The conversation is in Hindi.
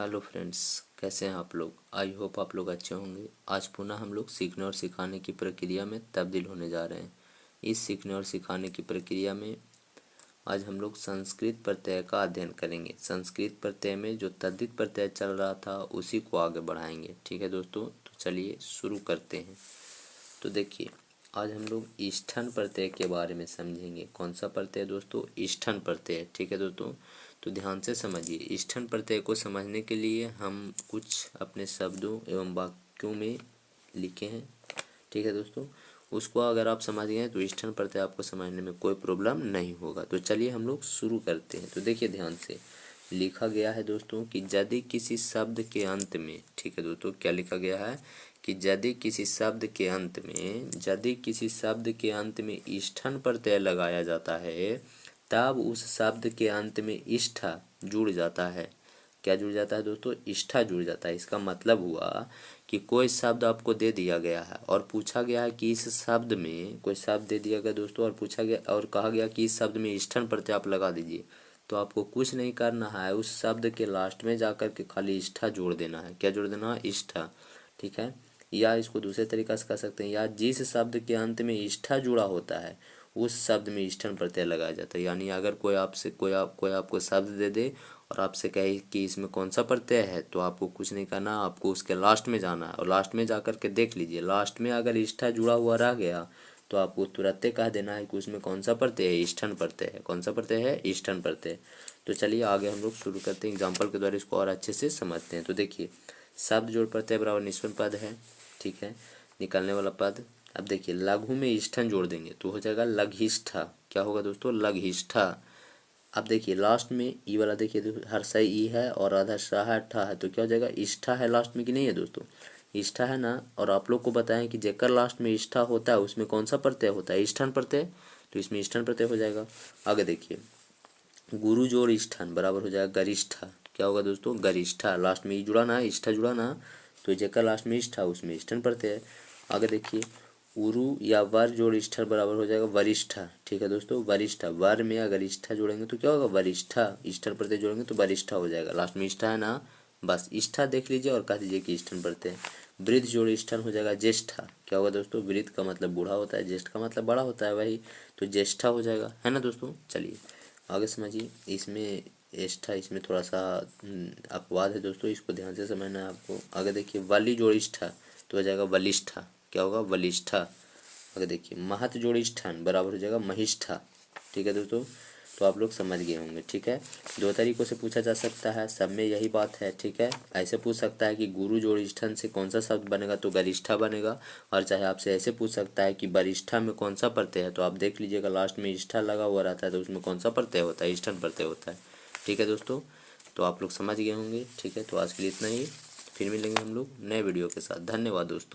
हेलो फ्रेंड्स, कैसे हैं आप लोग। आई होप आप लोग अच्छे होंगे। आज पुनः हम लोग सीखने और सिखाने की प्रक्रिया में तब्दील होने जा रहे हैं। इस सीखने और सिखाने की प्रक्रिया में आज हम लोग संस्कृत प्रत्यय का अध्ययन करेंगे। संस्कृत प्रत्यय में जो तद्धित प्रत्यय चल रहा था उसी को आगे बढ़ाएंगे। ठीक है दोस्तों, तो चलिए शुरू करते हैं। तो देखिए, आज हम लोग ईष्ठन प्रत्यय के बारे में समझेंगे। कौन सा प्रत्यय दोस्तों? ईष्ठन प्रत्यय। ठीक है दोस्तों, तो ध्यान से समझिए। ईष्ठन प्रत्यय को समझने के लिए हम कुछ अपने शब्दों एवं वाक्यों में लिखे हैं। ठीक है दोस्तों, उसको अगर आप समझ गए तो ईष्ठन प्रत्यय आपको समझने में कोई प्रॉब्लम नहीं होगा। तो चलिए हम लोग शुरू करते हैं। तो देखिए ध्यान से, लिखा गया है दोस्तों कि यदि किसी शब्द के अंत में, ठीक है दोस्तों, क्या लिखा गया है कि यदि किसी शब्द के अंत में, यदि किसी शब्द के अंत में ईष्ठन प्रत्यय लगाया जाता है तब उस शब्द के अंत में इष्ठा जुड़ जाता है। क्या जुड़ जाता है दोस्तों? इष्ठा जुड़ जाता है। इसका मतलब हुआ कि कोई शब्द आपको दे दिया गया है और पूछा गया है कि इस शब्द में, कोई शब्द दे दिया गया दोस्तों और पूछा गया और कहा गया कि इस शब्द में ईष्ठन प्रत्यय आप लगा दीजिए। तो आपको कुछ नहीं करना है, उस शब्द के लास्ट में जाकर के खाली इष्ठा जोड़ देना है। क्या जोड़ देना है? इष्ठा। ठीक है, या इसको दूसरे तरीका से कह सकते हैं, या जिस शब्द के अंत में इष्ठा जुड़ा होता है उस शब्द में ईष्ठन प्रत्यय लगाया जाता है। यानी अगर कोई आपसे कोई आपको शब्द दे दे और आपसे कहे कि इसमें कौन सा प्रत्यय है, तो आपको कुछ नहीं करना, आपको उसके लास्ट में जाना है और लास्ट में जाकर के देख लीजिए। लास्ट में अगर इष्ठा जुड़ा हुआ रह गया तो आपको तुरंत कह देना है कि उसमें कौन सा प्रत्यय है? ईष्ठन प्रत्यय है। कौन सा प्रत्यय है? ईष्ठन प्रत्यय। तो चलिए आगे हम लोग शुरू करते हैं, एग्जाम्पल के द्वारा इसको और अच्छे से समझते हैं। तो देखिए, शब्द जोड़ प्रत्यय बराबर निष्पन्न पद है। ठीक है, निकलने वाला पद। अब देखिए, लघु में ईष्ठन जोड़ देंगे तो हो जाएगा लघिष्ठा। क्या होगा दोस्तों? लघिष्ठा। अब देखिए लास्ट में ई वाला, देखिए हर सही ई है और आधा शाह है, ठा है, तो क्या हो जाएगा? इष्ठा है लास्ट में कि नहीं है दोस्तों? इष्ठा है ना। और आप लोग को बताएं कि जेकर लास्ट में इष्ठा होता है उसमें कौन सा प्रत्यय होता है? ईष्ठन प्रत्यय। तो इसमें ईष्ठन प्रत्यय हो जाएगा। आगे देखिए, गुरु जोड़ ईष्ठन बराबर हो जाएगा गरिष्ठा। क्या होगा दोस्तों? गरिष्ठा। लास्ट में ई जुड़ा ना, इष्ठा जुड़ा ना, तो जेकर लास्ट में इष्ठा उसमें ईष्ठन प्रत्यय है। आगे देखिए, उरु या वर जोड़ इष्ठा बराबर हो जाएगा वरिष्ठा। ठीक है दोस्तों, वरिष्ठा। वर में अगर इष्ठा जोड़ेंगे तो क्या होगा? वरिष्ठा। इष्ठन प्रत्यय जोड़ेंगे तो वरिष्ठा हो जाएगा। लास्ट में इष्ठा है ना, बस इष्ठा देख लीजिए और कह दीजिए कि इष्ठन प्रत्यय। वृद्ध जोड़ इष्ठन हो जाएगा ज्येष्ठा। क्या होगा दोस्तों? वृद्ध का मतलब बूढ़ा होता है, ज्येष्ठ का मतलब बड़ा होता है, वही तो ज्येष्ठा हो जाएगा, है ना दोस्तों। चलिए आगे समझिए। इसमें इष्ठा, इसमें थोड़ा सा अपवाद है दोस्तों, इसको ध्यान से समझना है आपको। आगे देखिए, वाली जोड़ इष्ठा तो हो जाएगा वलिष्ठा। क्या होगा? वलिष्ठा। आगे देखिए, महत जोड़ी स्थान बराबर हो जाएगा महिष्ठा। ठीक है दोस्तों, तो आप लोग समझ गए होंगे। ठीक है, दो तरीकों से पूछा जा सकता है, सब में यही बात है। ठीक है, ऐसे पूछ सकता है कि गुरु जोड़ी स्थान से कौन सा शब्द बनेगा, तो गरिष्ठा बनेगा। और चाहे आपसे ऐसे पूछ सकता है कि वरिष्ठा में कौन सा प्रत्यय है, तो आप देख लीजिएगा लास्ट में इष्ठा लगा हुआ रहता है तो उसमें कौन सा प्रत्यय होता है? ईष्ठन प्रत्यय होता है। ठीक है दोस्तों, तो आप लोग समझ गए होंगे। ठीक है, तो आज के लिए इतना ही। फिर मिलेंगे हम लोग नए वीडियो के साथ। धन्यवाद दोस्तों।